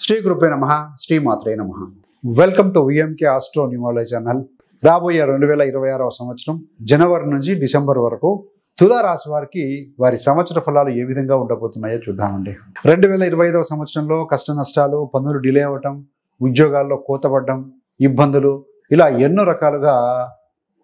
శ్రీ గురుపే నమః, శ్రీ మాత్రే నమః. Welcome to VMK astro numerology channel. రాబోయే 2026వ సంవత్సరం జనవరి నుంచి డిసెంబర్ వరకు తులా రాశి వారికి వారి సంవత్సర ఫలాలు ఏ విధంగా ఉండబోతున్నాయో చూద్దామండి. 2025వ సంవత్సరంలో కష్ట నష్టాలు, పనులు డిలే అవ్వటం, ఉద్యోగాల్లో కోతపడడం, ఇబ్బందులు, ఇలా ఎన్నో రకాలుగా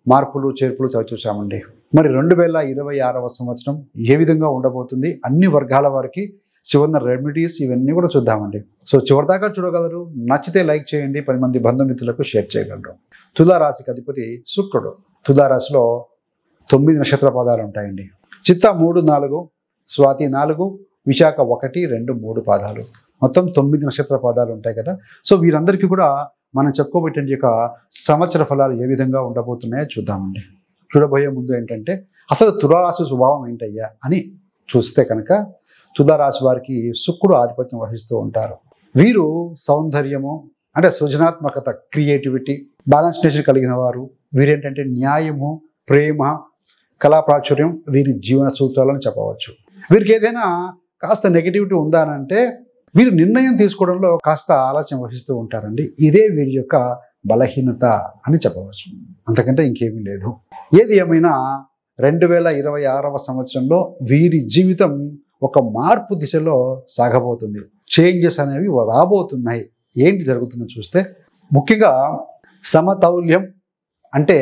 మార్పులు చేర్పులు చూసామండి. మరి 2026వ సంవత్సరం ఏ విధంగా ఉండబోతుంది, అన్ని వర్గాల వారికి చివరిన రెమెడీస్ ఇవన్నీ కూడా చూద్దామండి. సో చివరిదాకా చూడగలరు. నచ్చితే లైక్ చేయండి, 10 మంది బంధుమిత్రులకు షేర్ చేయగలరు. తులారాశికి అధిపతి శుక్రుడు. తులారాశిలో 9 నక్షత్ర పాదాలు ఉంటాయండి. చిత్త 3, 4, స్వాతి 4, విశాఖ 1, 2, 3 పాదాలు, మొత్తం 9 నక్షత్ర పాదాలు ఉంటాయి కదా. సో వీరందరికీ కూడా మనం చెప్పుకోబెట్టిన యొక్క సంవత్సర ఫలాలు ఏ విధంగా ఉండబోతున్నాయో చూద్దామండి. చూడబోయే ముందు ఏంటంటే అసలు తులారాశి స్వభావం ఏంటయ్యా అని చూస్తే కనుక తులారాశి వారికి శుక్రుడు ఆధిపత్యం వహిస్తూ ఉంటారు. వీరు సౌందర్యము అంటే సృజనాత్మకత, క్రియేటివిటీ, బ్యాలెన్స్ నేచర్ కలిగిన వారు. వీరేంటంటే న్యాయము, ప్రేమ, కళా ప్రాచుర్యం వీరి జీవన సూత్రాలను చెప్పవచ్చు. వీరికి ఏదైనా కాస్త నెగిటివిటీ ఉందా అంటే వీరు నిర్ణయం తీసుకోవడంలో కాస్త ఆలస్యం వహిస్తూ ఉంటారండి. ఇదే వీరి యొక్క బలహీనత అని చెప్పవచ్చు, అంతకంటే ఇంకేమీ లేదు. ఏది ఏమైనా 2026వ సంవత్సరంలో వీరి జీవితం ఒక మార్పు దిశలో సాగబోతుంది. చేంజెస్ అనేవి రాబోతున్నాయి. ఏంటి జరుగుతుందో చూస్తే ముఖ్యంగా సమతౌల్యం అంటే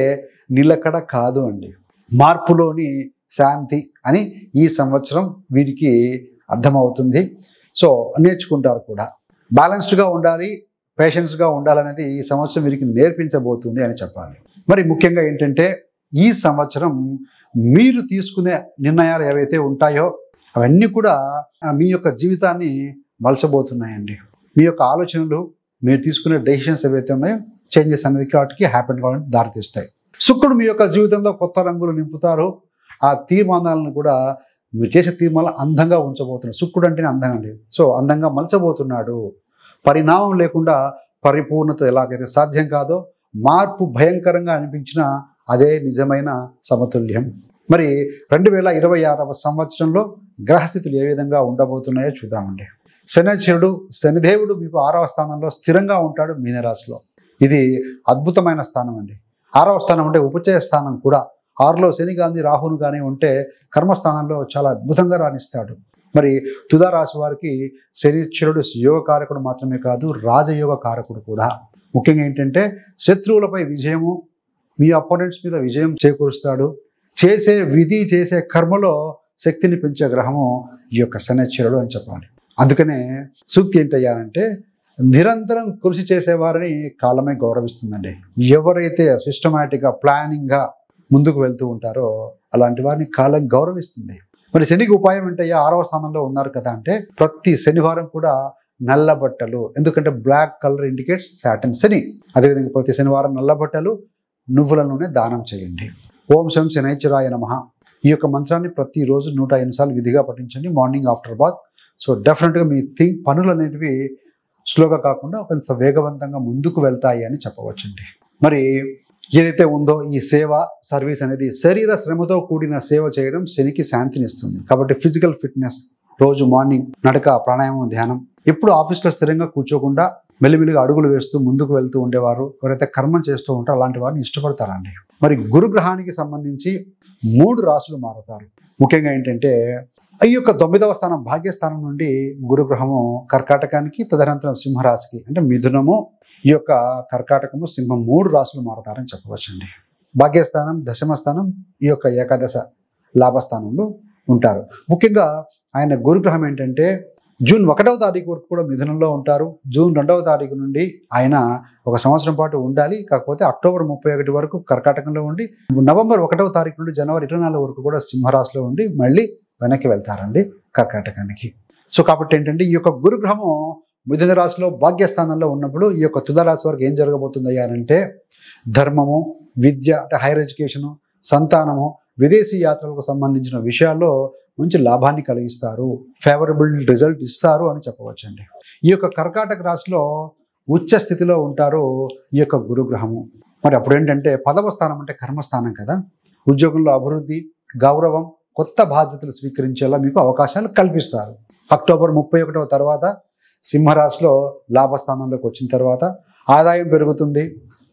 నిలకడ కాదు అండి, మార్పులోని శాంతి అని ఈ సంవత్సరం వీరికి అర్థమవుతుంది. సో నేర్చుకుంటారు కూడా. బ్యాలెన్స్డ్గా ఉండాలి, పేషెన్స్గా ఉండాలనేది ఈ సంవత్సరం వీరికి నేర్పించబోతుంది అని చెప్పాలి. మరి ముఖ్యంగా ఏంటంటే ఈ సంవత్సరం మీరు తీసుకునే నిర్ణయాలు ఏవైతే ఉంటాయో అవన్నీ కూడా మీ యొక్క జీవితాన్ని మలచబోతున్నాయండి. మీ యొక్క ఆలోచనలు, మీరు తీసుకునే డెసిషన్స్ ఏవైతే ఉన్నాయో చేంజెస్ అనేది వాటికి హ్యాపీగా కావాలని దారితీస్తాయి. శుక్రుడు మీ యొక్క జీవితంలో కొత్త రంగులు నింపుతారు. ఆ తీర్మానాలను కూడా మీరు చేసే తీర్మానాలు అందంగా ఉంచబోతున్నారు. శుక్రుడు అంటేనే అందం అండి. సో అందంగా మలచబోతున్నాడు. పరిణామం లేకుండా పరిపూర్ణత ఎలాగైతే సాధ్యం కాదో, మార్పు భయంకరంగా అనిపించినా అదే నిజమైన సమతుల్యం. మరి 2026వ సంవత్సరంలో గ్రహస్థితులు ఏ విధంగా ఉండబోతున్నాయో చూద్దామండి. శనిచరుడు, శనిదేవుడు మీకు 6వ స్థానంలో స్థిరంగా ఉంటాడు మీనరాశిలో. ఇది అద్భుతమైన స్థానం అండి. 6వ స్థానం అంటే ఉపచయ స్థానం కూడా. 6లో శని కానీ రాహును కానీ ఉంటే కర్మస్థానంలో చాలా అద్భుతంగా రాణిస్తాడు. మరి తులారాశి వారికి శనిచరుడు యోగ కారకుడు మాత్రమే కాదు, రాజయోగ కారకుడు కూడా. ముఖ్యంగా ఏంటంటే శత్రువులపై విజయము, మీ అపోనెంట్స్ మీద విజయం చేకూరుస్తాడు. చేసే విధి, చేసే కర్మలో శక్తిని పెంచే గ్రహము ఈ యొక్క శనిచరుడు అని చెప్పాలి. అందుకనే సూక్తి ఏంటయ్యానంటే నిరంతరం కృషి చేసేవారిని కాలమే గౌరవిస్తుందండి. ఎవరైతే సిస్టమేటిక్గా, ప్లానింగ్గా ముందుకు వెళ్తూ ఉంటారో అలాంటి వారిని కాలం గౌరవిస్తుంది. మరి శనికి ఉపాయం ఏంటయ్యా? 6వ స్థానంలో ఉన్నారు కదా అంటే ప్రతి శనివారం కూడా నల్ల బట్టలు, ఎందుకంటే బ్లాక్ కలర్ ఇండికేట్స్ సాటర్న్ శని. అదేవిధంగా ప్రతి శనివారం నల్ల బట్టలు, నువ్వుల నూనె దానం చేయండి. ఓం శం శనైశ్చరాయ నమః. ఈ యొక్క మంత్రాన్ని ప్రతిరోజు 105 సార్లు విధిగా పఠించండి, మార్నింగ్ ఆఫ్టర్ బాత్. సో డెఫినెట్గా మీ పనులు అనేటివి స్లోగా కాకుండా కొంత వేగవంతంగా ముందుకు వెళ్తాయి అని చెప్పవచ్చండి. మరి ఏదైతే ఉందో ఈ సేవ, సర్వీస్ అనేది శరీర శ్రమతో కూడిన సేవ చేయడం శనికి శాంతినిస్తుంది. కాబట్టి ఫిజికల్ ఫిట్నెస్, రోజు మార్నింగ్ నడక, ప్రాణాయామం, ధ్యానం, ఎప్పుడు ఆఫీస్లో స్థిరంగా కూర్చోకుండా మెల్లిమెల్లిగా అడుగులు వేస్తూ ముందుకు వెళ్తూ ఉండేవారు ఎవరైతే కర్మం చేస్తూ ఉంటారో అలాంటి వారిని ఇష్టపడతారండి. మరి గురుగ్రహానికి సంబంధించి 3 రాశులు మారుతారు. ముఖ్యంగా ఏంటంటే ఈ యొక్క 9వ స్థానం భాగ్యస్థానం నుండి గురుగ్రహము కర్కాటకానికి, తదనంతరం సింహరాశికి అంటే మిథునము, ఈ యొక్క కర్కాటకము, సింహం 3 రాశులు మారుతారని చెప్పవచ్చండి. భాగ్యస్థానం, దశమ స్థానం, ఈ యొక్క ఏకాదశ లాభస్థానంలో ఉంటారు. ముఖ్యంగా ఆయన గురుగ్రహం ఏంటంటే జూన్ 1వ తారీఖు వరకు కూడా మిథునంలో ఉంటారు. జూన్ 2వ తారీఖు నుండి ఆయన 1 సంవత్సరం పాటు ఉండాలి. కాకపోతే అక్టోబర్ 31 వరకు కర్కాటకంలో ఉండి నవంబర్ 1వ తారీఖు నుండి జనవరి 24 వరకు కూడా సింహరాశిలో ఉండి మళ్ళీ వెనక్కి వెళ్తారండి కర్కాటకానికి. సో కాబట్టి ఏంటంటే ఈ యొక్క గురుగ్రహము మిథున రాశిలో భాగ్యస్థానంలో ఉన్నప్పుడు ఈ యొక్క తులారాశి వారికి ఏం జరగబోతుంది అంటే ధర్మము, విద్య అంటే హైయర్ ఎడ్యుకేషను, సంతానము, విదేశీ యాత్రలకు సంబంధించిన విషయాల్లో మంచి లాభాన్ని కలిగిస్తారు, ఫేవరబుల్ రిజల్ట్ ఇస్తారు అని చెప్పవచ్చండి. ఈ యొక్క కర్కాటక రాశిలో ఉచ్చ స్థితిలో ఉంటారు ఈ యొక్క గురుగ్రహము. మరి అప్పుడు ఏంటంటే 10వ స్థానం అంటే కర్మస్థానం కదా. ఉద్యోగంలో అభివృద్ధి, గౌరవం, కొత్త బాధ్యతలు స్వీకరించేలా మీకు అవకాశాలు కల్పిస్తారు. అక్టోబర్ 31వ తర్వాత సింహరాశిలో లాభస్థానంలోకి వచ్చిన తర్వాత ఆదాయం పెరుగుతుంది,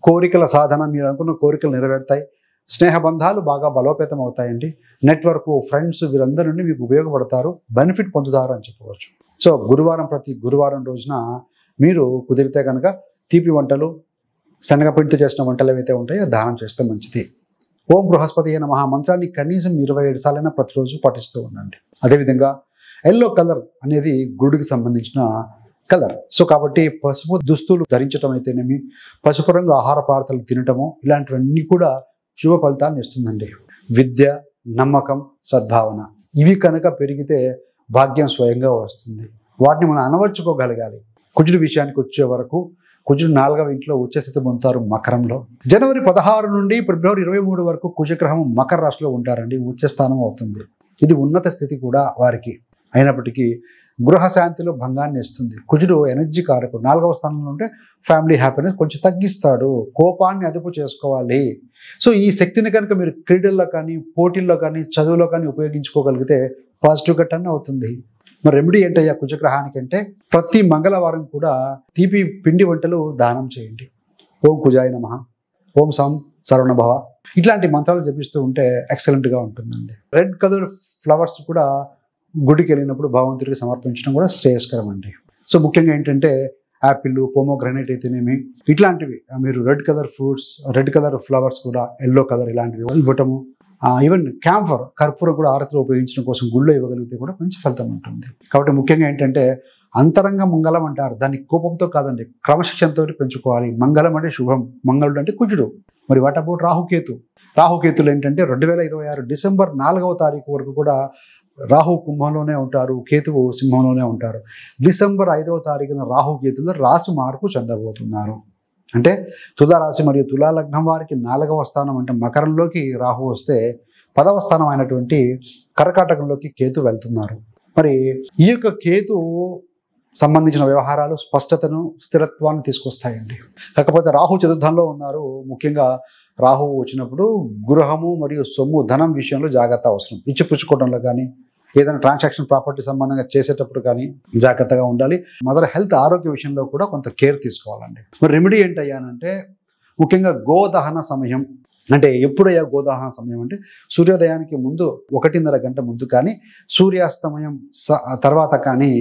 కోరికల సాధన, మీరు అనుకున్న కోరికలు నెరవేరుతాయి, స్నేహబంధాలు బాగా బలోపేతం అవుతాయండి, నెట్వర్క్, ఫ్రెండ్స్ వీరందరి నుండి మీకు ఉపయోగపడతారు, బెనిఫిట్ పొందుతారు అని చెప్పవచ్చు. సో ప్రతి గురువారం రోజున మీరు కుదిరితే కనుక తీపి వంటలు, శనగపిండితో చేసిన వంటలు ఏవైతే ఉంటాయో దానం చేస్తే మంచిది. ఓం బృహస్పతి నమః మంత్రాన్ని కనీసం 27 సార్లైనా ప్రతిరోజు పఠిస్తూ ఉండండి. అదేవిధంగా ఎల్లో కలర్ అనేది గుడికి సంబంధించిన కలర్. సో కాబట్టి పసుపు దుస్తులు ధరించడం అయితేనేమి, పసుపు రంగు ఆహార పదార్థాలు తినటము, ఇలాంటివన్నీ కూడా శుభ ఫలితాన్ని ఇస్తుందండి. విద్య, నమ్మకం, సద్భావన ఇవి కనుక పెరిగితే భాగ్యం స్వయంగా వస్తుంది. వాటిని మనం అనవర్చుకోగలగాలి. కుజుడి విషయానికి వచ్చే వరకు కుజుడు 4వ ఇంట్లో ఉచ్చస్థితి పొందుతారు మకరంలో. జనవరి 16 నుండి ఫిబ్రవరి 23 వరకు కుజగ్రహం మకర రాశిలో ఉంటారండి, ఉచ్చస్థానం అవుతుంది. ఇది ఉన్నత స్థితి కూడా వారికి. అయినప్పటికీ గృహశాంతిలో భంగాన్ని ఇస్తుంది. కుజుడు ఎనర్జీ కారకుడు. 4వ స్థానంలో ఉంటే ఫ్యామిలీ హ్యాపీనెస్ కొంచెం తగ్గిస్తాడు, కోపాన్ని అదుపు చేసుకోవాలి. సో ఈ శక్తిని కనుక మీరు క్రీడల్లో కానీ, పోటీల్లో కానీ, చదువులో కానీ ఉపయోగించుకోగలిగితే పాజిటివ్గా టర్న్ అవుతుంది. మరి రెమెడీ ఏంటయ్యా కుజగ్రహానికి అంటే, ప్రతి మంగళవారం కూడా తీపి పిండి వంటలు దానం చేయండి. ఓం కుజాయ నమః, ఓం సం సర్వణభవ, ఇట్లాంటి మంత్రాలు జపిస్తూ ఉంటే ఎక్సలెంట్గా ఉంటుందండి. రెడ్ కలర్ ఫ్లవర్స్ కూడా గుడికి వెళ్ళినప్పుడు భగవంతుడికి సమర్పించడం కూడా శ్రేయస్కరం అండి. సో ముఖ్యంగా ఏంటంటే యాపిల్, పోమోగ్రానైట్ అయితేనేమి, ఇట్లాంటివి మీరు red colour fruits, red colour flowers కూడా, ఎల్లో కలర్ ఇలాంటివి ఇవ్వటము, ఈవెన్ క్యాంఫర్, కర్పూరం కూడా ఆరతిలో ఉపయోగించడం కోసం గుళ్ళో ఇవ్వగలిగితే కూడా మంచి ఫలితం ఉంటుంది. కాబట్టి ముఖ్యంగా ఏంటంటే అంతరంగ మంగళం అంటారు, దాన్ని కోపంతో కాదండి, క్రమశిక్షణతో పెంచుకోవాలి. మంగళం అంటే శుభం, మంగళుడు అంటే కుజుడు. మరి వాట్ అబౌట్ రాహుకేతు? రాహుకేతులు ఏంటంటే 2026 డిసెంబర్ 4వ తారీఖు వరకు కూడా రాహు కుంభంలోనే ఉంటారు, కేతువు సింహంలోనే ఉంటారు. డిసెంబర్ 5వ తారీఖున రాహుకేతులు రాశి మార్పు చెందబోతున్నారు. అంటే తులారాశి మరియు తులాలగ్నం వారికి 4వ స్థానం అంటే మకరంలోకి రాహు వస్తే 10వ స్థానం అయినటువంటి కర్కాటకంలోకి కేతు వెళ్తున్నారు. మరి ఈ యొక్క కేతు సంబంధించిన వ్యవహారాలు స్పష్టతను, స్థిరత్వాన్ని తీసుకొస్తాయండి. కాకపోతే రాహు చతుర్థంలో ఉన్నారు. ముఖ్యంగా రాహు వచ్చినప్పుడు గృహము మరియు సొమ్ము, ధనం విషయంలో జాగ్రత్త అవసరం. ఇచ్చిపుచ్చుకోవడంలో కానీ, ఏదైనా ట్రాన్సాక్షన్ ప్రాపర్టీ సంబంధంగా చేసేటప్పుడు కానీ జాగ్రత్తగా ఉండాలి. మదర్ హెల్త్, ఆరోగ్య విషయంలో కూడా కొంత కేర్ తీసుకోవాలండి. మరి రెమెడీ ఏంటయ్యానంటే ముఖ్యంగా గోదహన సమయం. అంటే ఎప్పుడయ్యా గోదహన సమయం అంటే సూర్యోదయానికి ముందు 1.5 గంట ముందు కానీ, సూర్యాస్తమయం తర్వాత కానీ,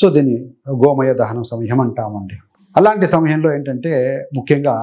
సో దీన్ని గోమయ దహనం సమయం అంటామండి. అలాంటి సమయంలో ఏంటంటే ముఖ్యంగా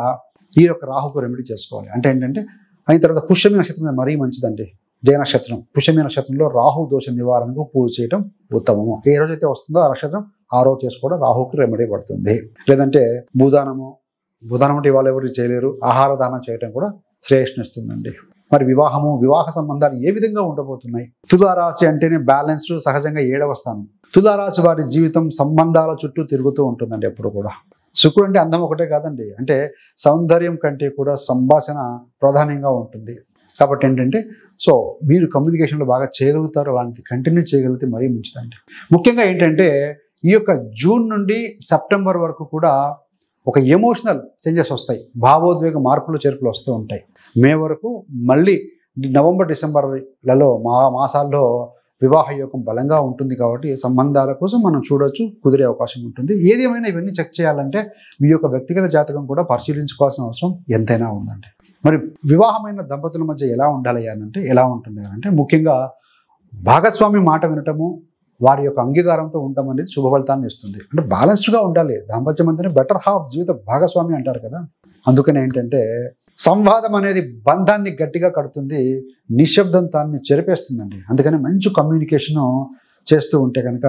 ఈ యొక్క రాహుకు రెమెడీ చేసుకోవాలి. అంటే ఏంటంటే అయిన తర్వాత పుష్యమి నక్షత్రం మరీ మంచిదండి. జయ నక్షత్రం, పుష్యమి నక్షత్రంలో రాహు దోష నివారణకు పూజ చేయడం ఉత్తమము. ఏ రోజైతే వస్తుందో ఆ నక్షత్రం ఆ రోజు చేసుకోవడం రాహుకు రెమెడీ పడుతుంది. లేదంటే భూదానం అంటే ఇవాళ ఎవరు చేయలేరు, ఆహార దానం చేయడం కూడా శ్రేయస్నిస్తుందండి. మరి వివాహ సంబంధాలు ఏ విధంగా ఉండబోతున్నాయి? తులారాశి అంటేనే బ్యాలెన్స్డ్, సహజంగా 7వ స్థానం. తులారాశి వారి జీవితం సంబంధాల చుట్టూ తిరుగుతూ ఉంటుందండి ఎప్పుడు కూడా. శుక్రుడు అంటే అందం ఒకటే కాదండి, అంటే సౌందర్యం కంటే కూడా సంభాషణ ప్రధానంగా ఉంటుంది. కాబట్టి ఏంటంటే సో మీరు కమ్యూనికేషన్లో బాగా చేయగలుగుతారు, అలాంటి కంటిన్యూ చేయగలిగితే మరీ మంచిదండి. ముఖ్యంగా ఏంటంటే ఈ యొక్క జూన్ నుండి సెప్టెంబర్ వరకు కూడా ఒక ఎమోషనల్ చేంజెస్ వస్తాయి, భావోద్వేగ మార్పులు చేర్పులు వస్తూ ఉంటాయి. మే వరకు మళ్ళీ నవంబర్ డిసెంబర్లలో మాసాల్లో వివాహ యోగం బలంగా ఉంటుంది. కాబట్టి సంబంధాల కోసం మనం చూడొచ్చు, కుదిరే అవకాశం ఉంటుంది. ఏది ఏమైనా ఇవన్నీ చెక్ చేయాలంటే మీ యొక్క వ్యక్తిగత జాతకం కూడా పరిశీలించుకోవాల్సిన అవసరం ఎంతైనా ఉందండి. మరి వివాహమైన దంపతుల మధ్య ఎలా ఉండాలి అంటే ఎలా ఉంటుంది అంటే ముఖ్యంగా భాగస్వామి మాట వినటము, వారి యొక్క అంగీకారంతో ఉండటం అనేది శుభ ఫలితాన్ని ఇస్తుంది. అంటే బ్యాలెన్స్డ్గా ఉండాలి. దాంపత్యం అంటేనే బెటర్ హాఫ్, జీవిత భాగస్వామి అంటారు కదా. అందుకని ఏంటంటే సంవాదం అనేది బంధాన్ని గట్టిగా కడుతుంది, నిశ్శబ్దం దాన్ని చెరిపేస్తుందండి. అందుకని మంచి కమ్యూనికేషన్ చేస్తూ ఉంటే కనుక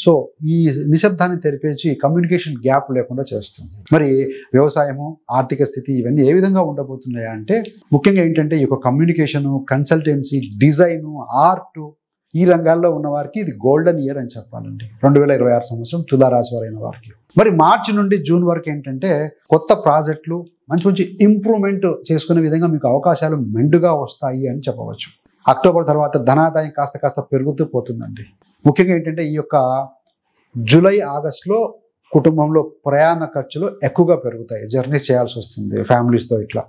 సో ఈ నిశ్శబ్దాన్ని తెరిపేసి కమ్యూనికేషన్ గ్యాప్ లేకుండా చేస్తుంది. మరి వ్యవసాయము, ఆర్థిక స్థితి ఇవన్నీ ఏ విధంగా ఉండబోతున్నాయా అంటే ముఖ్యంగా ఏంటంటే ఈ యొక్క కమ్యూనికేషను, కన్సల్టెన్సీ, డిజైను, ఆర్టు ఈ రంగాల్లో ఉన్న వారికి ఇది గోల్డెన్ ఇయర్ అని చెప్పాలండి. 2026 సంవత్సరం తులారాశి వారైన వారికి. మరి మార్చి నుండి జూన్ వరకు ఏంటంటే కొత్త ప్రాజెక్టులు, మంచి ఇంప్రూవ్మెంట్ చేసుకునే విధంగా మీకు అవకాశాలు మెండుగా వస్తాయి అని చెప్పవచ్చు. అక్టోబర్ తర్వాత ధనాదాయం కాస్త పెరుగుతూ పోతుందండి. ముఖ్యంగా ఏంటంటే ఈ యొక్క జూలై, ఆగస్టులో కుటుంబంలో ప్రయాణ ఖర్చులు ఎక్కువగా పెరుగుతాయి. జర్నీస్ చేయాల్సి వస్తుంది ఫ్యామిలీస్తో. ఇట్లా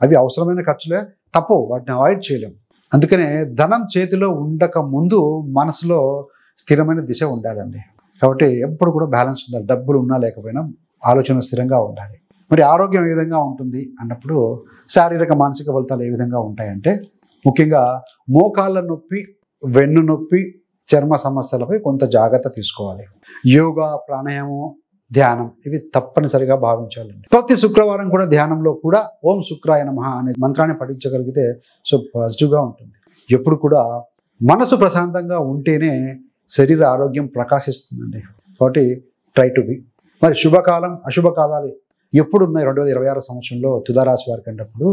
అవి అవసరమైన ఖర్చులే, తప్పవు, వాటిని అవాయిడ్ చేయలేము. అందుకనే ధనం చేతిలో ఉండక ముందు మనసులో స్థిరమైన దిశ ఉండాలండి. కాబట్టి ఎప్పుడు కూడా బ్యాలెన్స్ ఉండాలి. డబ్బులు ఉన్నా లేకపోయినా ఆలోచన స్థిరంగా ఉండాలి. మరి ఆరోగ్యం ఏ విధంగా ఉంటుంది అన్నప్పుడు శారీరక మానసిక ఫలితాలు ఏ విధంగా ఉంటాయంటే ముఖ్యంగా మోకాళ్ళ నొప్పి, వెన్ను నొప్పి, చర్మ సమస్యలపై కొంత జాగ్రత్త తీసుకోవాలి. యోగా, ప్రాణాయామం, ధ్యానం ఇవి తప్పనిసరిగా భావించాలండి. ప్రతి శుక్రవారం కూడా ధ్యానంలో కూడా ఓం శుక్రాయ నమః అనే మంత్రాన్ని పఠించగలిగితే సో పాజిటివ్గా ఉంటుంది. ఎప్పుడు కూడా మనసు ప్రశాంతంగా ఉంటేనే శరీర ఆరోగ్యం ప్రకాశిస్తుందండి. కాబట్టి ట్రై టు బి. మరి శుభకాలం, అశుభకాలాలు ఎప్పుడు ఉన్నాయి 2026 సంవత్సరంలో తులారాశి వారికి అన్నప్పుడు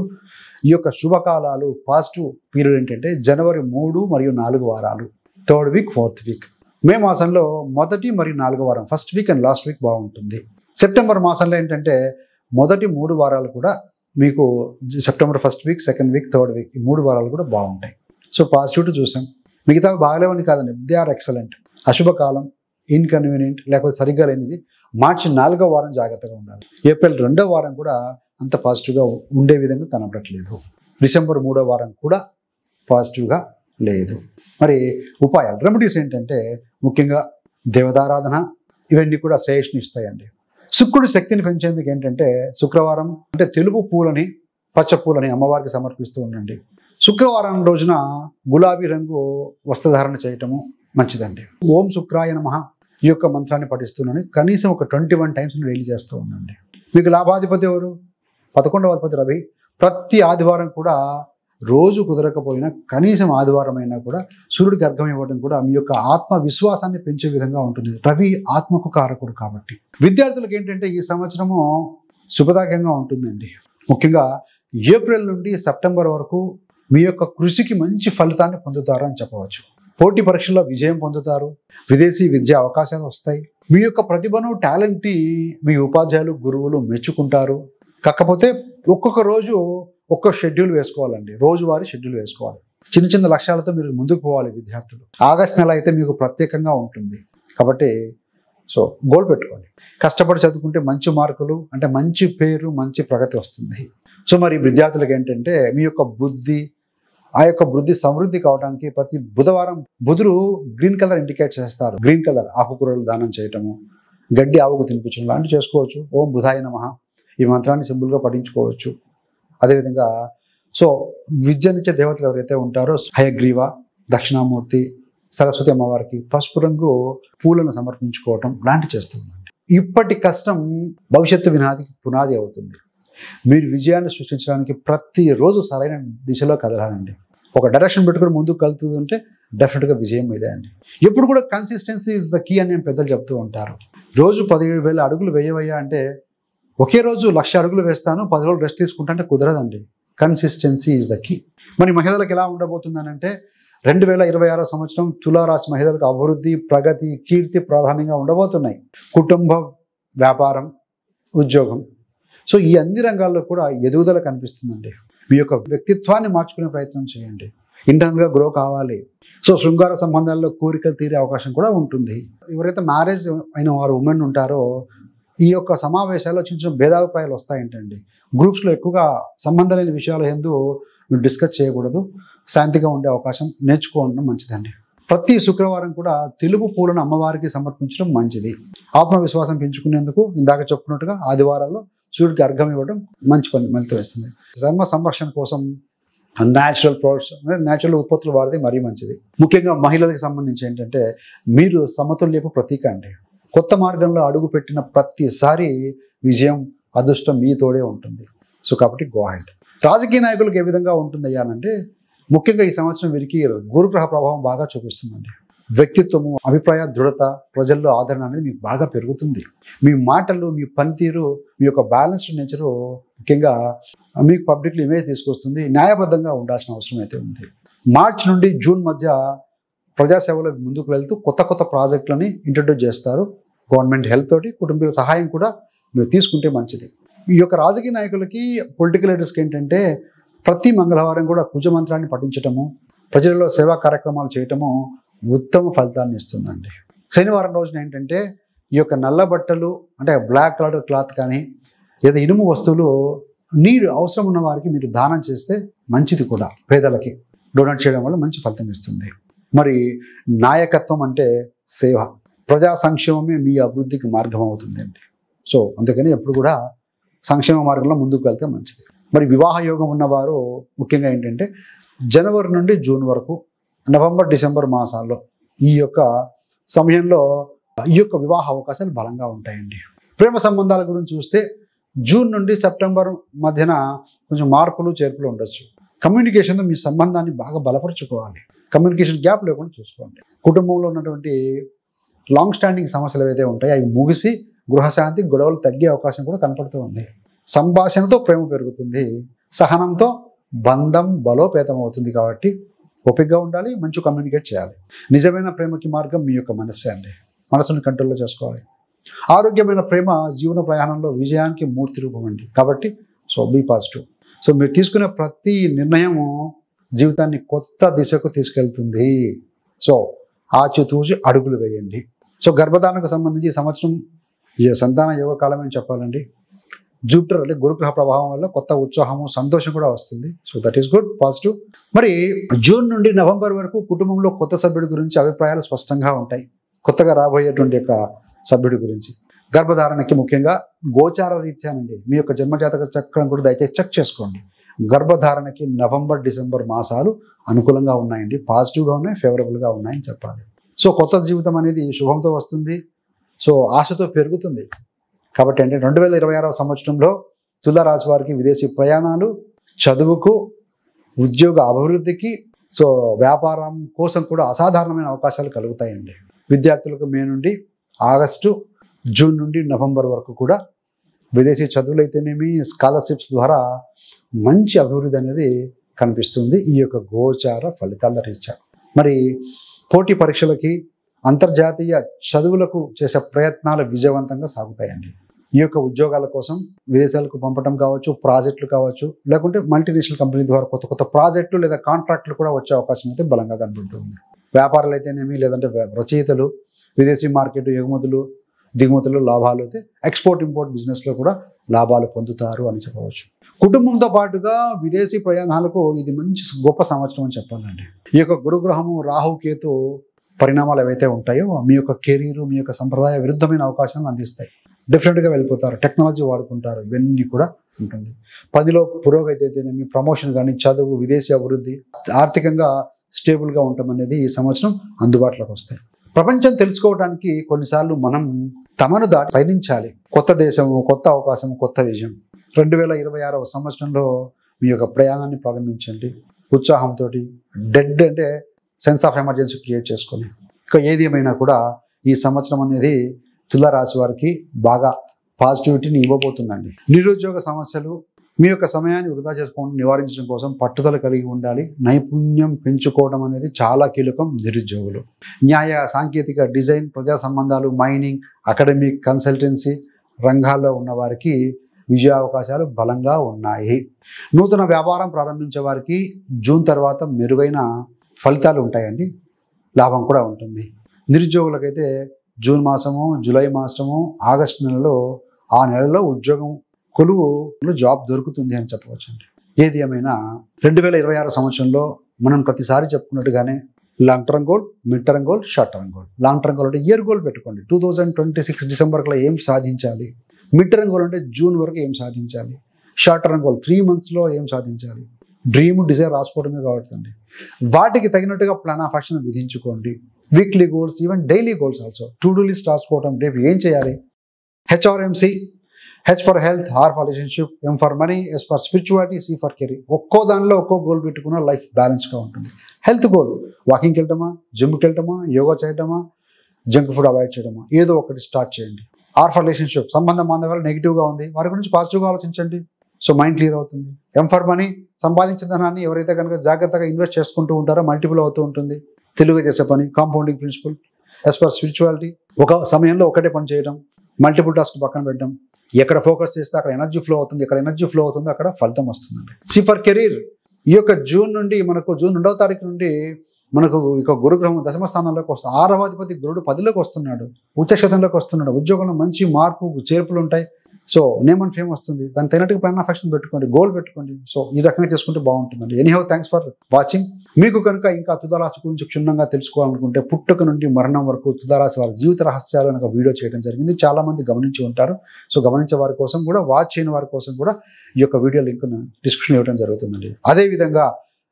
ఈ యొక్క శుభకాలాలు పాజిటివ్ పీరియడ్ ఏంటంటే జనవరి 3 మరియు 4 వారాలు, 3rd వీక్, 4th వీక్. మే మాసంలో 1 మరియు 4 వారం, first week and last week బాగుంటుంది. సెప్టెంబర్ మాసంలో ఏంటంటే మొదటి 3 వారాలు కూడా మీకు September 1st week, 2nd week, 3rd week ఈ 3 వారాలు కూడా బాగుంటాయి. సో పాజిటివిటీ చూసాం. మిగతా బాగలేవని కాదండి, దే ఆర్ ఎక్సలెంట్. అశుభకాలం, ఇన్కన్వీనియంట్ లేకపోతే సరిగ్గా లేనిది మార్చి 4వ వారం జాగ్రత్తగా ఉండాలి. ఏప్రిల్ 2వ వారం కూడా అంత పాజిటివ్గా ఉండే విధంగా కనబడట్లేదు. డిసెంబర్ 3వ వారం కూడా పాజిటివ్గా లేదు. మరి ఉపాయాలు, రెమెడీస్ ఏంటంటే ముఖ్యంగా దేవతారాధన ఇవన్నీ కూడా శ్రేయస్సుని ఇస్తాయండి. శుక్రుడి శక్తిని పెంచేందుకు ఏంటంటే శుక్రవారం అంటే తెలుపు పూలని, పచ్చ పూలని అమ్మవారికి సమర్పిస్తూ ఉండండి. శుక్రవారం రోజున గులాబీ రంగు వస్త్రధారణ చేయటము మంచిదండి. ఓం శుక్రాయ నమః ఈ యొక్క మంత్రాన్ని పఠిస్తున్నాను కనీసం ఒక 21 టైమ్స్ డైలీ చేస్తూ ఉండండి. మీకు లాభాధిపతి ఎవరు? 11వ అధిపతి రవి. ప్రతి ఆదివారం కూడా రోజు కుదరకపోయినా కనీసం ఆదివారం అయినా కూడా సూర్యుడికి అర్ఘ్యం ఇవ్వడం కూడా మీ యొక్క ఆత్మవిశ్వాసాన్ని పెంచే విధంగా ఉంటుంది. రవి ఆత్మకు కారకుడు కాబట్టి విద్యార్థులకు ఏంటంటే ఈ సంవత్సరము శుభదాయకంగా ఉంటుందండి. ముఖ్యంగా ఏప్రిల్ నుండి సెప్టెంబర్ వరకు మీ యొక్క కృషికి మంచి ఫలితాన్ని పొందుతారు అని చెప్పవచ్చు. పోటీ పరీక్షల్లో విజయం పొందుతారు. విదేశీ విద్యా అవకాశాలు వస్తాయి. మీ యొక్క ప్రతిభను, టాలెంట్ని మీ ఉపాధ్యాయులు, గురువులు మెచ్చుకుంటారు. కాకపోతే ఒక్కొక్క రోజు ఒక్కొక్క షెడ్యూల్ వేసుకోవాలండి. రోజువారీ షెడ్యూల్ వేసుకోవాలి. చిన్న చిన్న లక్ష్యాలతో మీరు ముందుకు పోవాలి విద్యార్థులు. ఆగస్టు నెల అయితే మీకు ప్రత్యేకంగా ఉంటుంది కాబట్టి సో గోల్ పెట్టుకోండి. కష్టపడి చదువుకుంటే మంచి మార్కులు అంటే మంచి పేరు, మంచి ప్రగతి వస్తుంది. సో మరి విద్యార్థులకు ఏంటంటే మీ యొక్క బుద్ధి, ఆ యొక్క బుద్ధి సమృద్ధి కావడానికి ప్రతి బుధవారం బుధుడు గ్రీన్ కలర్ ఇండికేట్ చేస్తారు. గ్రీన్ కలర్ ఆకుకూరలు దానం చేయటము, గడ్డి ఆవుకు తినిపించడం లాంటివి చేసుకోవచ్చు. ఓం బుధాయ నమః ఈ మంత్రాన్ని సింపుల్గా పఠించుకోవచ్చు. అదేవిధంగా సో విద్యనిచ్చే దేవతలు ఎవరైతే ఉంటారో హయగ్రీవ, దక్షిణామూర్తి, సరస్వతి అమ్మవారికి పసుపు రంగు పూలను సమర్పించుకోవటం లాంటివి చేస్తూ ఉండండి. ఇప్పటి కష్టం భవిష్యత్తు వినాదికి పునాది అవుతుంది. మీరు విజయాన్ని సృష్టించడానికి ప్రతిరోజు సరైన దిశలో కదలాలండి. ఒక డైరెక్షన్ పెట్టుకుని ముందుకు కలుతుంటే డెఫినెట్గా విజయం ఇదే అండి. ఎప్పుడు కూడా కన్సిస్టెన్సీ ఇస్ ద కీ అని నేను పెద్దలు చెప్తూ ఉంటారు. రోజు 17,000 అడుగులు వేయవయ్యా అంటే ఒకే రోజు 1,00,000 అడుగులు వేస్తాను, 10 రోజులు రెస్ట్ తీసుకుంటా అంటే కుదరదండి. Consistency is the key. మరి మహిళలకు ఎలా ఉండబోతుందని అంటే 2026 సంవత్సరం తులారాశి మహిళలకు అభివృద్ధి, ప్రగతి, కీర్తి ప్రాధాన్యంగా ఉండబోతున్నాయి. కుటుంబం, వ్యాపారం, ఉద్యోగం సో ఈ అన్ని రంగాల్లో కూడా ఎదుగుదల కనిపిస్తుందండి. మీ యొక్క వ్యక్తిత్వాన్ని మార్చుకునే ప్రయత్నం చేయండి. ఇంటర్నల్గా గ్రో కావాలి. సో శృంగార సంబంధాల్లో కోరికలు తీరే అవకాశం కూడా ఉంటుంది. ఎవరైతే మ్యారేజ్ అయిన వారు ఉమెన్ ఉంటారో ఈ యొక్క సమావేశాల్లో చిన్న చిన్న భేదాభిప్రాయాలు వస్తాయంటండి. గ్రూప్స్లో ఎక్కువగా సంబంధం లేని విషయాలు ఎందుకు మీరు డిస్కస్ చేయకూడదు. శాంతిగా ఉండే అవకాశం నేర్చుకోవడం మంచిదండి. ప్రతి శుక్రవారం కూడా తెలుపు పూలను అమ్మవారికి సమర్పించడం మంచిది. ఆత్మవిశ్వాసం పెంచుకునేందుకు ఇందాక చెప్పుకున్నట్టుగా ఆదివారాల్లో సూర్యుడికి అర్ఘ్యం ఇవ్వడం మంచి పని ఫలితం వేస్తుంది. చర్మ సంరక్షణ కోసం న్యాచురల్ ప్రొడక్ట్స్, న్యాచురల్ ఉత్పత్తులు వాడితే మరీ మంచిది. ముఖ్యంగా మహిళలకు సంబంధించి ఏంటంటే మీరు సమతుల్యపు ప్రతీక అండి. కొత్త మార్గంలో అడుగు పెట్టిన ప్రతిసారి విజయం, అదృష్టం మీ తోడే ఉంటుంది. సో కాబట్టి గో హెడ్. రాజకీయ నాయకులకు ఏ విధంగా ఉంటుందయ్యా అంటే ముఖ్యంగా ఈ సంవత్సరం వీరికి గురుగ్రహ ప్రభావం బాగా చూపిస్తుందండి. వ్యక్తిత్వము, అభిప్రాయ దృఢత, ప్రజల్లో ఆదరణ అనేది మీకు బాగా పెరుగుతుంది. మీ మాటలు, మీ పనితీరు, మీ యొక్క బ్యాలెన్స్డ్ నేచరు ముఖ్యంగా మీకు పబ్లిక్లో ఇమేజ్ తీసుకొస్తుంది. న్యాయబద్ధంగా ఉండాల్సిన అవసరం అయితే ఉంది. మార్చి నుండి జూన్ మధ్య ప్రజాసేవలో ముందుకు వెళ్తూ కొత్త కొత్త ప్రాజెక్టులని ఇంట్రడ్యూస్ చేస్తారు. గవర్నమెంట్ హెల్ప్ తోటి కుటుంబీల సహాయం కూడా మీరు తీసుకుంటే మంచిది. ఈ యొక్క రాజకీయ నాయకులకి, పొలిటికల్ లీడర్స్కి ఏంటంటే ప్రతి మంగళవారం కూడా కుజ మంత్రాన్ని పఠించటము, ప్రజలలో సేవా కార్యక్రమాలు చేయటము ఉత్తమ ఫలితాన్ని ఇస్తుందండి. శనివారం రోజున ఏంటంటే ఈ యొక్క నల్ల బట్టలు అంటే బ్లాక్ కలర్ క్లాత్ కానీ లేదా ఇనుము వస్తువులు అవసరం ఉన్న వారికి మీరు దానం చేస్తే మంచిది కూడా. పేదలకి డొనేట్ చేయడం వల్ల మంచి ఫలితం ఇస్తుంది. మరి నాయకత్వం అంటే సేవ. ప్రజా సంక్షేమమే మీ అభివృద్ధికి మార్గం అవుతుందండి. సో అందుకని ఎప్పుడు కూడా సంక్షేమ మార్గంలో ముందుకు వెళ్తే మంచిది. మరి వివాహ యోగం ఉన్నవారు ముఖ్యంగా ఏంటంటే జనవరి నుండి జూన్ వరకు, నవంబర్ డిసెంబర్ మాసాల్లో ఈ యొక్క సమయంలో ఈ యొక్క వివాహ అవకాశాలు బలంగా ఉంటాయండి. ప్రేమ సంబంధాల గురించి చూస్తే జూన్ నుండి సెప్టెంబర్ మధ్యన కొంచెం మార్పులు చేర్పులు ఉండొచ్చు. కమ్యూనికేషన్తో మీ సంబంధాన్ని బాగా బలపరుచుకోవాలి. కమ్యూనికేషన్ గ్యాప్ లేకుండా చూసుకోండి. కుటుంబంలో ఉన్నటువంటి లాంగ్ స్టాండింగ్ సమస్యలు ఏవైతే ఉంటాయో అవి ముగిసి గృహశాంతి, గొడవలు తగ్గే అవకాశం కూడా కనపడుతూ ఉంది. సంభాషణతో ప్రేమ పెరుగుతుంది, సహనంతో బంధం బలోపేతం అవుతుంది. కాబట్టి ఓపికగా ఉండాలి, మంచి కమ్యూనికేట్ చేయాలి. నిజమైన ప్రేమకి మార్గం మీ యొక్క మనస్సే అండి. మనసుని కంట్రోల్లో చేసుకోవాలి. ఆరోగ్యమైన ప్రేమ జీవన ప్రయాణంలో విజయానికి మూర్తి రూపం అండి. కాబట్టి బీ పాజిటివ్. మీరు తీసుకునే ప్రతి నిర్ణయము జీవితాన్ని కొత్త దిశకు తీసుకెళ్తుంది. ఆచితూచి అడుగులు వేయండి. గర్భధారణకు సంబంధించి ఈ సంవత్సరం సంతాన యోగ కాలం అని చెప్పాలండి. జూపిటర్ అంటే గురుగ్రహ ప్రభావం వల్ల కొత్త ఉత్సాహము, సంతోషం కూడా వస్తుంది. That is good, positive. మరి జూన్ నుండి నవంబర్ వరకు కుటుంబంలో కొత్త సభ్యుడి గురించి అభిప్రాయాలు స్పష్టంగా ఉంటాయి. కొత్తగా రాబోయేటువంటి యొక్క సభ్యుడి గురించి. గర్భధారణకి ముఖ్యంగా గోచార రీత్యానండి మీ యొక్క జన్మజాతక చక్రం కూడా దయచేసి చెక్ చేసుకోండి. గర్భధారణకి నవంబర్ డిసెంబర్ మాసాలు అనుకూలంగా ఉన్నాయండి, పాజిటివ్గా ఉన్నాయి, ఫేవరబుల్గా ఉన్నాయని చెప్పాలి. కొత్త జీవితం అనేది శుభంతో వస్తుంది. ఆశతో పెరుగుతుంది. కాబట్టి అంటే 2026వ సంవత్సరంలో తులారాశి వారికి విదేశీ ప్రయాణాలు, చదువుకు, ఉద్యోగ అభివృద్ధికి, వ్యాపారం కోసం కూడా అసాధారణమైన అవకాశాలు కలుగుతాయండి. విద్యార్థులకు మే నుండి ఆగస్టు, జూన్ నుండి నవంబర్ వరకు కూడా విదేశీ చదువులు అయితేనేమి, స్కాలర్షిప్స్ ద్వారా మంచి అభివృద్ధి అనేది కనిపిస్తుంది ఈ యొక్క గోచార ఫలితాల రీత్యా. మరి పోటీ పరీక్షలకి, అంతర్జాతీయ చదువులకు చేసే ప్రయత్నాలు విజయవంతంగా సాగుతాయండి. ఈ యొక్క ఉద్యోగాల కోసం విదేశాలకు పంపడం కావచ్చు, ప్రాజెక్టులు కావచ్చు, లేకుంటే మల్టీనేషనల్ కంపెనీ ద్వారా కొత్త కొత్త ప్రాజెక్టులు లేదా కాంట్రాక్టులు కూడా వచ్చే అవకాశం అయితే బలంగా కనబడుతుంది. వ్యాపారాలు అయితేనేమి, లేదంటే రచయితలు, విదేశీ మార్కెట్, ఎగుమతులు, దిగుమతులు, లాభాలు అయితే ఎక్స్పోర్ట్ ఇంపోర్ట్ బిజినెస్లో కూడా లాభాలు పొందుతారు అని చెప్పవచ్చు. కుటుంబంతో పాటుగా విదేశీ ప్రయాణాలకు ఇది మంచి గొప్ప సంవత్సరం అని చెప్పాలండి. ఈ యొక్క గురుగ్రహము, రాహుకేతు పరిణామాలు ఏవైతే ఉంటాయో మీ యొక్క కెరీరు, మీ యొక్క సంప్రదాయ విరుద్ధమైన అవకాశాలను అందిస్తాయి. డిఫరెంట్గా వెళ్ళిపోతారు, టెక్నాలజీ వాడుకుంటారు, ఇవన్నీ కూడా ఉంటుంది. పనిలో పురోగతి అయితేనేమి, ప్రమోషన్ కానీ, చదువు, విదేశీ అభివృద్ధి, ఆర్థికంగా స్టేబుల్గా ఉండటం అనేది ఈ సంవత్సరం అందుబాటులోకి వస్తాయి. ప్రపంచం తెలుసుకోవడానికి కొన్నిసార్లు మనం తమను దాటి పయనించాలి. కొత్త దేశము, కొత్త అవకాశం, కొత్త విజయం. 2026వ సంవత్సరంలో మీ యొక్క ప్రయాణాన్ని ప్రారంభించండి ఉత్సాహంతో. డెడ్ అంటే సెన్స్ ఆఫ్ ఎమర్జెన్సీ క్రియేట్ చేసుకొని. ఏది ఏమైనా కూడా ఈ సంవత్సరం అనేది తులారాశి వారికి బాగా పాజిటివిటీని ఇవ్వబోతుందండి. నిరుద్యోగ సమస్యలు, మీ యొక్క సమయాన్ని వృధా చేసుకోవడం నివారించడం కోసం పట్టుదల కలిగి ఉండాలి. నైపుణ్యం పెంచుకోవడం అనేది చాలా కీలకం నిరుద్యోగులు. న్యాయ, సాంకేతిక, డిజైన్, ప్రజా సంబంధాలు, మైనింగ్, అకాడమిక్, కన్సల్టెన్సీ రంగాల్లో ఉన్న వారికి విజయావకాశాలు బలంగా ఉన్నాయి. నూతన వ్యాపారం ప్రారంభించే వారికి జూన్ తర్వాత మెరుగైన ఫలితాలు ఉంటాయండి, లాభం కూడా ఉంటుంది. నిరుద్యోగులకైతే జూన్ మాసము, జూలై మాసము, ఆగస్టు నెలలో ఆ నెలలో ఉద్యోగం కొలువు జాబ్ దొరుకుతుంది అని చెప్పవచ్చు అండి. ఏది ఏమైనా 2026 సంవత్సరంలో మనం ప్రతిసారి చెప్పుకున్నట్టుగానే long term goal, mid term goal, short term goal. Long term goal అంటే ఇయర్ గోల్ పెట్టుకోండి. 2026 డిసెంబర్లో ఏం సాధించాలి. మిడ్ టర్మ్ గోల్ అంటే జూన్ వరకు ఏం సాధించాలి. షార్ట్ టర్మ్ గోల్ 3 monthsలో ఏం సాధించాలి. డ్రీమ్, డిజైర్ రాసుకోవడమే కాబట్టి వాటికి తగినట్టుగా ప్లాన్ ఆఫ్ యాక్షన్ విధించుకోండి. Weekly goals, even daily goals also. To do list రాసుకోవడం, రేపు ఏం చేయాలి. HRMC, H for health, R for relationship, M for money, S for spirituality, C for career. ఒక్కో దానిలో ఒక్కో గోల్ పెట్టుకున్న లైఫ్ బ్యాలెన్స్గా ఉంటుంది. హెల్త్ గోల్ వాకింగ్కి వెళ్ళటమా, జిమ్కి వెళ్ళటమా, యోగా చేయటమా, జంక్ ఫుడ్ అవాయిడ్ చేయడమా, ఏదో ఒకటి స్టార్ట్ చేయండి. ఆర్ ఫర్ రిలేషన్షిప్, సంబంధం బాంధవ్యాలు నెగిటివ్గా ఉంది, వారి గురించి పాజిటివ్గా ఆలోచించండి. మైండ్ క్లియర్ అవుతుంది. ఎం ఫర్ మనీ, సంపాదించిన ధనాన్ని ఎవరైతే కనుక జాగ్రత్తగా ఇన్వెస్ట్ చేసుకుంటూ ఉంటారో మల్టిపుల్ అవుతూ ఉంటుంది. తెలుగు చేసే పని, compounding principle. As for spirituality, ఒక సమయంలో ఒకటే పని చేయడం, మల్టిపుల్ టాస్క్ పక్కన పెట్టడం. ఎక్కడ ఫోకస్ చేస్తే అక్కడ ఎనర్జీ ఫ్లో అవుతుంది, ఎక్కడ ఎనర్జీ ఫ్లో అవుతుందో అక్కడ ఫలితం వస్తుందండి. సి ఫర్ కెరీర్, ఈ యొక్క జూన్ నుండి మనకు జూన్ 2వ తారీఖు నుండి మనకు ఇక గురుగ్రహం దశమ స్థానంలోకి వస్తుంది. 6వ అధిపతి గురుడు 10లోకి వస్తున్నాడు, ఉచ్చ క్షేత్రంలోకి వస్తున్నాడు. ఉద్యోగంలో మంచి మార్పు, చేర్పులు ఉంటాయి. సో నేమ్ అండ్ ఫేమ్ వస్తుంది. దానికి తగినట్టుగా ప్లాన్ ఆఫ్ యాక్షన్ పెట్టుకోండి, గోల్ పెట్టుకోండి. సో ఈ రకంగా చేసుకుంటే బాగుంటుందండి. Anyhow thanks for watching. మీకు కనుక ఇంకా తులారాశి గురించి క్షుణ్ణంగా తెలుసుకోవాలనుకుంటే పుట్టుక నుండి మరణం వరకు తులారాశి వారి జీవిత రహస్యాలు అని ఒక వీడియో చేయడం జరిగింది. చాలా మంది గమనించి ఉంటారు. సో గమనించే వారి కోసం కూడా, వాచ్ చేయని వారి కోసం కూడా ఈ యొక్క వీడియో లింక్ను డిస్క్రిప్షన్ ఇవ్వడం జరుగుతుందండి. అదేవిధంగా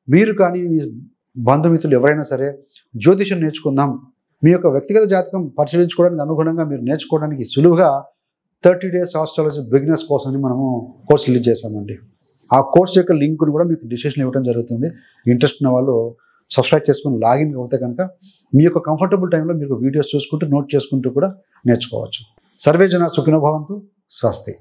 మీరు కానీ మీ బంధుమిత్రులు ఎవరైనా సరే జ్యోతిషం నేర్చుకుందాం, మీ యొక్క వ్యక్తిగత జాతకం పరిశీలించుకోవడానికి అనుగుణంగా మీరు నేర్చుకోవడానికి సులువుగా 30 days ఆస్ట్రాలజీ బిగినర్స్ కోసం మనము కోర్స్ రిలీజ్ చేశామండి. ఆ కోర్స్ యొక్క లింక్ను కూడా మీకు డిస్క్రిప్షన్ ఇవ్వడం జరుగుతుంది. ఇంట్రెస్ట్ ఉన్న వాళ్ళు సబ్స్క్రైబ్ చేసుకుని లాగిన్ అవుతే కనుక మీ యొక్క కంఫర్టబుల్ టైంలో మీకు వీడియోస్ చూసుకుంటూ నోట్ చేసుకుంటూ కూడా నేర్చుకోవచ్చు. సర్వే జన సుఖినో భవంతు. స్వస్తి.